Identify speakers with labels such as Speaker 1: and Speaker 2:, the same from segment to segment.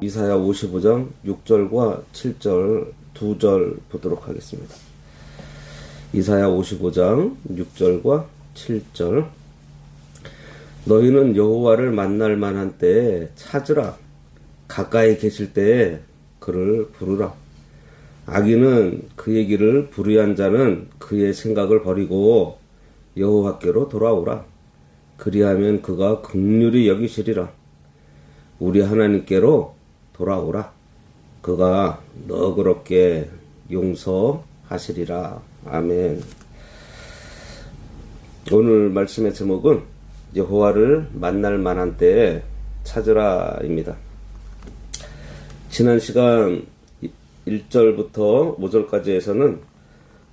Speaker 1: 이사야 55장 6절과 7절 두 절 보도록 하겠습니다. 이사야 55장 6절과 7절. 너희는 여호와를 만날 만한 때에 찾으라. 가까이 계실 때에 그를 부르라. 악인은 그의 길을 불의한 자는 그의 생각을 버리고 여호와께로 돌아오라. 그리하면 그가 긍휼히 여기시리라. 우리 하나님께로 돌아오라. 그가 너그럽게 용서하시리라. 아멘. 오늘 말씀의 제목은 여호와를 만날 만한 때에 찾으라입니다. 지난 시간 1절부터 5절까지에서는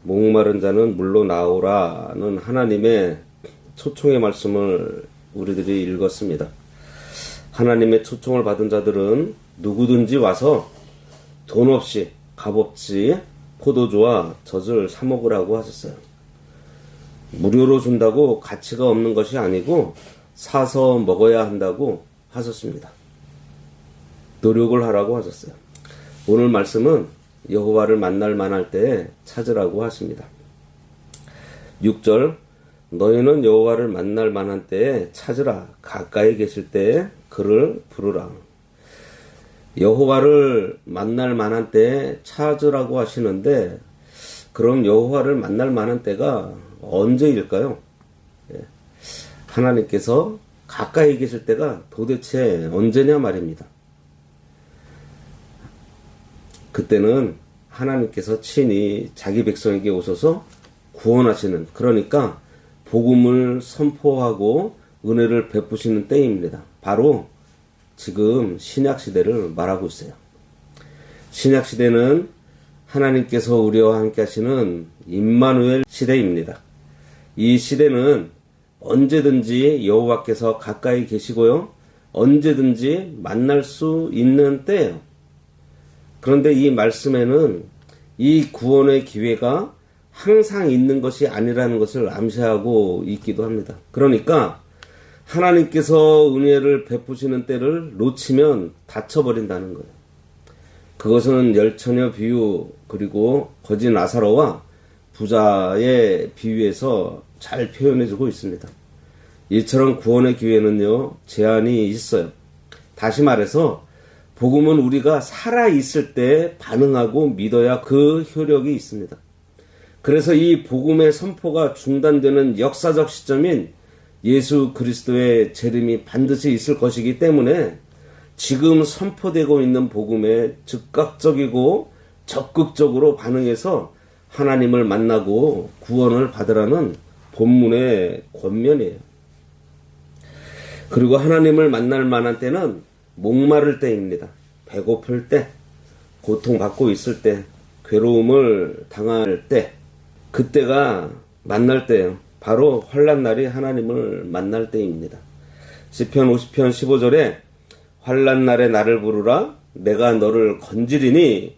Speaker 1: 목마른 자는 물로 나오라는 하나님의 초청의 말씀을 우리들이 읽었습니다. 하나님의 초청을 받은 자들은 누구든지 와서 돈 없이 값없이 포도주와 젖을 사 먹으라고 하셨어요. 무료로 준다고 가치가 없는 것이 아니고 사서 먹어야 한다고 하셨습니다. 노력을 하라고 하셨어요. 오늘 말씀은 여호와를 만날 만할 때에 찾으라고 하십니다. 6절. 너희는 여호와를 만날 만한 때에 찾으라. 가까이 계실 때에 그를 부르라. 여호와를 만날 만한 때에 찾으라고 하시는데, 그럼 여호와를 만날 만한 때가 언제일까요? 하나님께서 가까이 계실 때가 도대체 언제냐 말입니다. 그때는 하나님께서 친히 자기 백성에게 오셔서 구원하시는, 그러니까 복음을 선포하고 은혜를 베푸시는 때입니다. 바로 지금 신약시대를 말하고 있어요. 신약시대는 하나님께서 우리와 함께 하시는 임마누엘 시대입니다. 이 시대는 언제든지 여호와께서 가까이 계시고요, 언제든지 만날 수 있는 때예요. 그런데 이 말씀에는 이 구원의 기회가 항상 있는 것이 아니라는 것을 암시하고 있기도 합니다. 그러니까 하나님께서 은혜를 베푸시는 때를 놓치면 다쳐버린다는 거예요. 그것은 열처녀 비유, 그리고 거지 나사로와 부자의 비유에서 잘 표현해주고 있습니다. 이처럼 구원의 기회는요, 제한이 있어요. 다시 말해서 복음은 우리가 살아있을 때 반응하고 믿어야 그 효력이 있습니다. 그래서 이 복음의 선포가 중단되는 역사적 시점인 예수 그리스도의 재림이 반드시 있을 것이기 때문에 지금 선포되고 있는 복음에 즉각적이고 적극적으로 반응해서 하나님을 만나고 구원을 받으라는 본문의 권면이에요. 그리고 하나님을 만날 만한 때는 목마를 때입니다. 배고플 때, 고통받고 있을 때, 괴로움을 당할 때, 그때가 만날 때예요. 바로 환난날이 하나님을 만날 때입니다. 시편 50편 15절에 환난날에 나를 부르라. 내가 너를 건지리니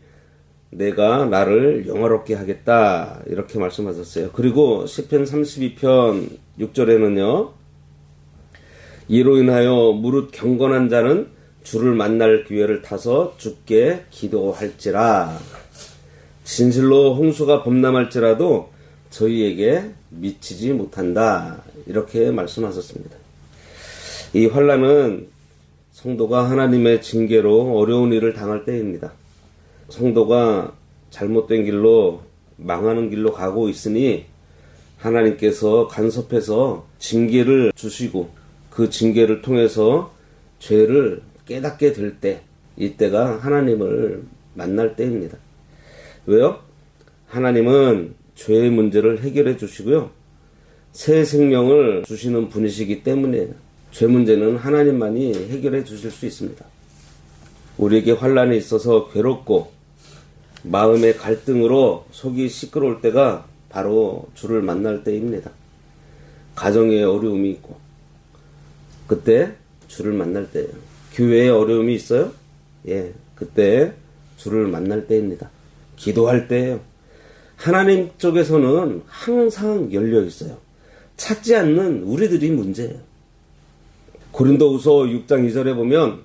Speaker 1: 내가 나를 영화롭게 하겠다. 이렇게 말씀하셨어요. 그리고 시편 32편 6절에는요. 이로 인하여 무릇 경건한 자는 주를 만날 기회를 타서 주께 기도할지라. 진실로 홍수가 범람할지라도 저희에게 미치지 못한다. 이렇게 말씀하셨습니다. 이 환난은 성도가 하나님의 징계로 어려운 일을 당할 때입니다. 성도가 잘못된 길로 망하는 길로 가고 있으니 하나님께서 간섭해서 징계를 주시고 그 징계를 통해서 죄를 깨닫게 될 때, 이때가 하나님을 만날 때입니다. 왜요? 하나님은 죄의 문제를 해결해 주시고요, 새 생명을 주시는 분이시기 때문에 죄 문제는 하나님만이 해결해 주실 수 있습니다. 우리에게 환난이 있어서 괴롭고 마음의 갈등으로 속이 시끄러울 때가 바로 주를 만날 때입니다. 가정에 어려움이 있고 그때 주를 만날 때예요. 교회에 어려움이 있어요? 예, 그때 주를 만날 때입니다. 기도할 때예요. 하나님 쪽에서는 항상 열려 있어요. 찾지 않는 우리들이 문제예요. 고린도후서 6장 2절에 보면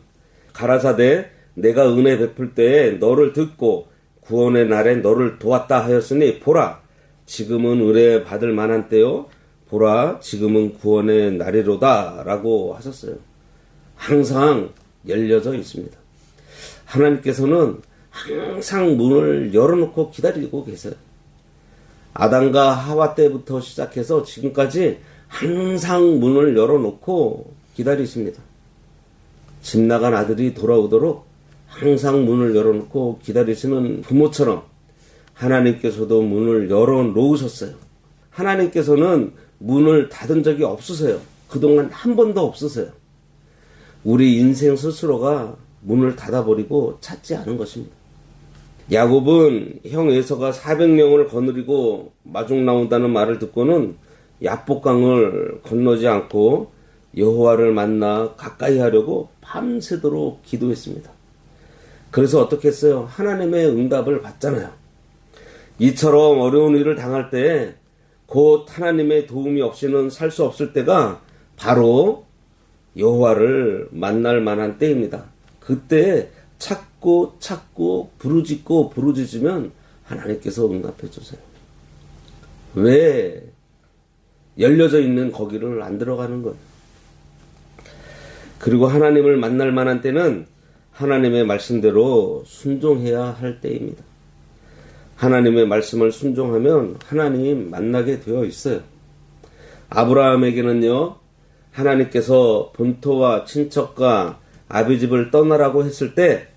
Speaker 1: 가라사대 내가 은혜 베풀 때에 너를 듣고 구원의 날에 너를 도왔다 하였으니 보라 지금은 은혜 받을 만한 때요 보라 지금은 구원의 날이로다 라고 하셨어요. 항상 열려져 있습니다. 하나님께서는 항상 문을 열어놓고 기다리고 계세요. 아담과 하와 때부터 시작해서 지금까지 항상 문을 열어놓고 기다리십니다. 집 나간 아들이 돌아오도록 항상 문을 열어놓고 기다리시는 부모처럼 하나님께서도 문을 열어놓으셨어요. 하나님께서는 문을 닫은 적이 없으세요. 그동안 한 번도 없으세요. 우리 인생 스스로가 문을 닫아버리고 찾지 않은 것입니다. 야곱은 형 에서가 400명을 거느리고 마중 나온다는 말을 듣고는 야복강을 건너지 않고 여호와를 만나 가까이 하려고 밤새도록 기도했습니다. 그래서 어떻게 했어요? 하나님의 응답을 받잖아요. 이처럼 어려운 일을 당할 때 곧 하나님의 도움이 없이는 살 수 없을 때가 바로 여호와를 만날 만한 때입니다. 그때 찾고 부르짖으면 하나님께서 응답해 주세요. 왜 열려져 있는 거기를 안 들어가는 거예요? 그리고 하나님을 만날 만한 때는 하나님의 말씀대로 순종해야 할 때입니다. 하나님의 말씀을 순종하면 하나님 만나게 되어 있어요. 아브라함에게는요, 하나님께서 본토와 친척과 아비집을 떠나라고 했을 때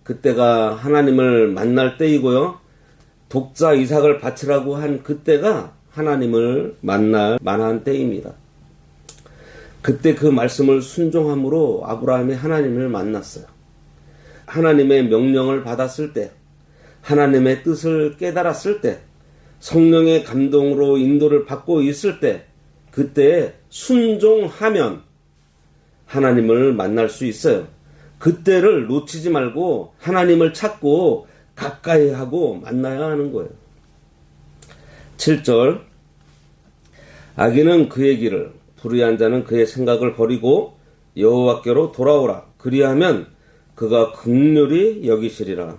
Speaker 1: 그때가 하나님을 만날 때이고요. 독자 이삭을 바치라고 한 그때가 하나님을 만날 만한 때입니다. 그때 그 말씀을 순종함으로 아브라함이 하나님을 만났어요. 하나님의 명령을 받았을 때, 하나님의 뜻을 깨달았을 때, 성령의 감동으로 인도를 받고 있을 때, 그때 순종하면 하나님을 만날 수 있어요. 그때를 놓치지 말고 하나님을 찾고 가까이 하고 만나야 하는 거예요. 7절 악인은 그의 길을 불의한 자는 그의 생각을 버리고 여호와께로 돌아오라. 그리하면 그가 긍휼히 여기시리라.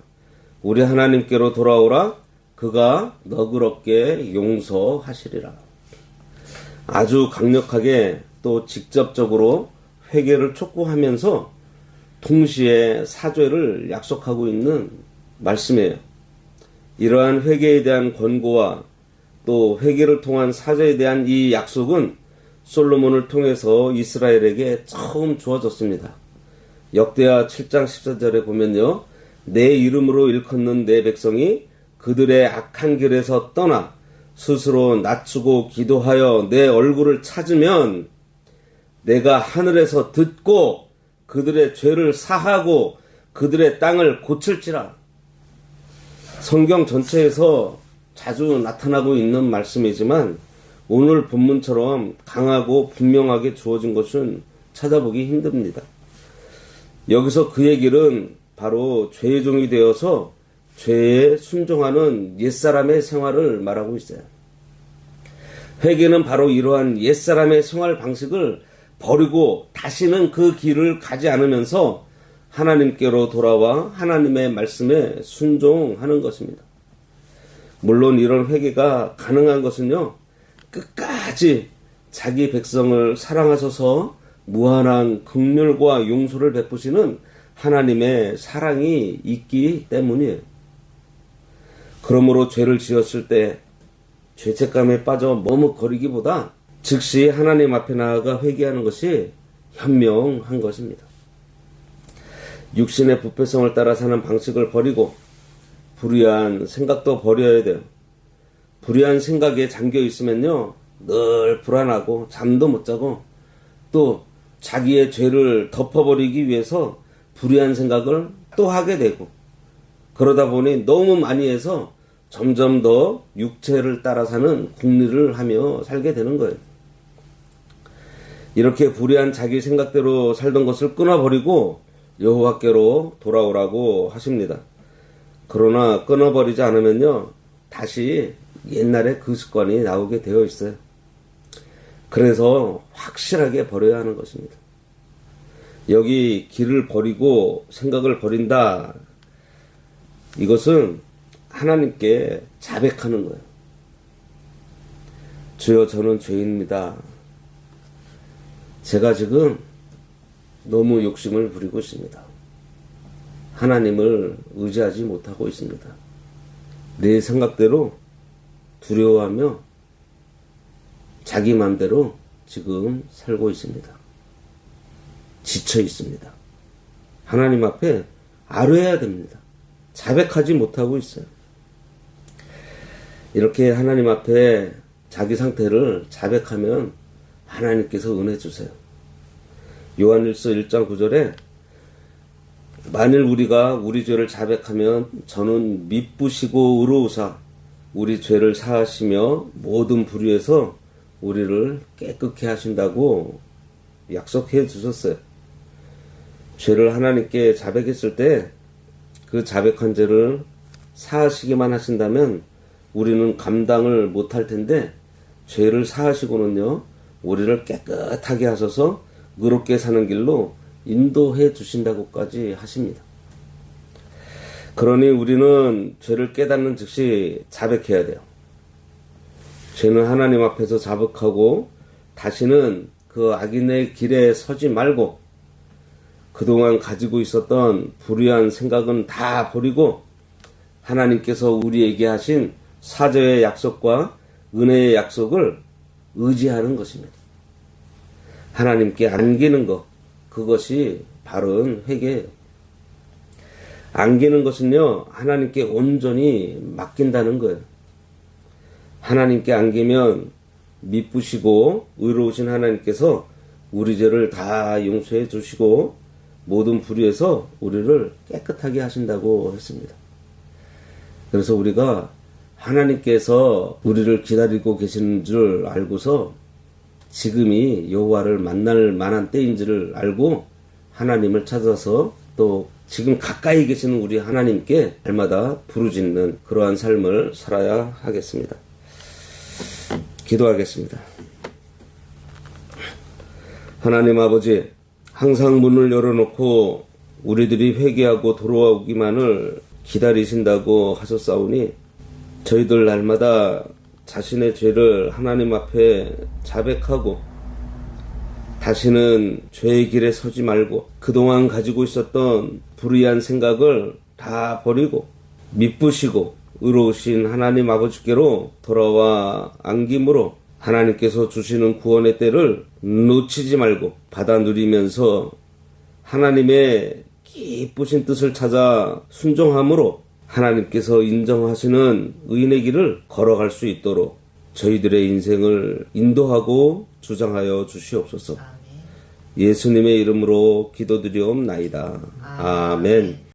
Speaker 1: 우리 하나님께로 돌아오라. 그가 너그럽게 용서하시리라. 아주 강력하게 또 직접적으로 회개를 촉구하면서 동시에 사죄를 약속하고 있는 말씀이에요. 이러한 회개에 대한 권고와 또 회개를 통한 사죄에 대한 이 약속은 솔로몬을 통해서 이스라엘에게 처음 주어졌습니다. 역대하 7장 14절에 보면요. 내 이름으로 일컫는 내 백성이 그들의 악한 길에서 떠나 스스로 낮추고 기도하여 내 얼굴을 찾으면 내가 하늘에서 듣고 그들의 죄를 사하고 그들의 땅을 고칠지라. 성경 전체에서 자주 나타나고 있는 말씀이지만 오늘 본문처럼 강하고 분명하게 주어진 것은 찾아보기 힘듭니다. 여기서 그의 길은 바로 죄의 종이 되어서 죄에 순종하는 옛사람의 생활을 말하고 있어요. 회개는 바로 이러한 옛사람의 생활 방식을 버리고 다시는 그 길을 가지 않으면서 하나님께로 돌아와 하나님의 말씀에 순종하는 것입니다. 물론 이런 회개가 가능한 것은요, 끝까지 자기 백성을 사랑하셔서 무한한 긍휼과 용서를 베푸시는 하나님의 사랑이 있기 때문이에요. 그러므로 죄를 지었을 때 죄책감에 빠져 머뭇거리기보다 즉시 하나님 앞에 나아가 회개하는 것이 현명한 것입니다. 육신의 부패성을 따라 사는 방식을 버리고 불의한 생각도 버려야 돼요. 불의한 생각에 잠겨 있으면요, 늘 불안하고 잠도 못 자고 또 자기의 죄를 덮어버리기 위해서 불의한 생각을 또 하게 되고 그러다 보니 너무 많이 해서 점점 더 육체를 따라 사는 궁리를 하며 살게 되는 거예요. 이렇게 불의한 자기 생각대로 살던 것을 끊어버리고 여호와께로 돌아오라고 하십니다. 그러나 끊어버리지 않으면요, 다시 옛날에 그 습관이 나오게 되어 있어요. 그래서 확실하게 버려야 하는 것입니다. 여기 길을 버리고 생각을 버린다. 이것은 하나님께 자백하는 거예요. 주여, 저는 죄인입니다. 제가 지금 너무 욕심을 부리고 있습니다. 하나님을 의지하지 못하고 있습니다. 내 생각대로 두려워하며 자기 마음대로 지금 살고 있습니다. 지쳐 있습니다. 하나님 앞에 아뢰어야 됩니다. 자백하지 못하고 있어요. 이렇게 하나님 앞에 자기 상태를 자백하면 하나님께서 은혜 주세요. 요한일서 1장 9절에 만일 우리가 우리 죄를 자백하면 저는 미쁘시고 의로우사 우리 죄를 사하시며 모든 불의에서 우리를 깨끗게 하신다고 약속해 주셨어요. 죄를 하나님께 자백했을 때 그 자백한 죄를 사하시기만 하신다면 우리는 감당을 못할 텐데, 죄를 사하시고는요 우리를 깨끗하게 하셔서 의롭게 사는 길로 인도해 주신다고까지 하십니다. 그러니 우리는 죄를 깨닫는 즉시 자백해야 돼요. 죄는 하나님 앞에서 자백하고 다시는 그 악인의 길에 서지 말고 그동안 가지고 있었던 불의한 생각은 다 버리고 하나님께서 우리에게 하신 사죄의 약속과 은혜의 약속을 의지하는 것입니다. 하나님께 안기는 것, 그것이 바른 회개예요. 안기는 것은요 하나님께 온전히 맡긴다는 거예요. 하나님께 안기면 미쁘시고 의로우신 하나님께서 우리 죄를 다 용서해 주시고 모든 불의에서 우리를 깨끗하게 하신다고 했습니다. 그래서 우리가 하나님께서 우리를 기다리고 계시는 줄 알고서 지금이 여호와를 만날 만한 때인 줄을 알고 하나님을 찾아서 또 지금 가까이 계시는 우리 하나님께 날마다 부르짖는 그러한 삶을 살아야 하겠습니다. 기도하겠습니다. 하나님 아버지, 항상 문을 열어놓고 우리들이 회개하고 돌아오기만을 기다리신다고 하셨사오니 저희들 날마다 자신의 죄를 하나님 앞에 자백하고 다시는 죄의 길에 서지 말고 그동안 가지고 있었던 불의한 생각을 다 버리고 미쁘시고 의로우신 하나님 아버지께로 돌아와 안김으로 하나님께서 주시는 구원의 때를 놓치지 말고 받아 누리면서 하나님의 기쁘신 뜻을 찾아 순종함으로 하나님께서 인정하시는 의인의 길을 걸어갈 수 있도록 저희들의 인생을 인도하고 주장하여 주시옵소서. 예수님의 이름으로 기도드리옵나이다. 아멘.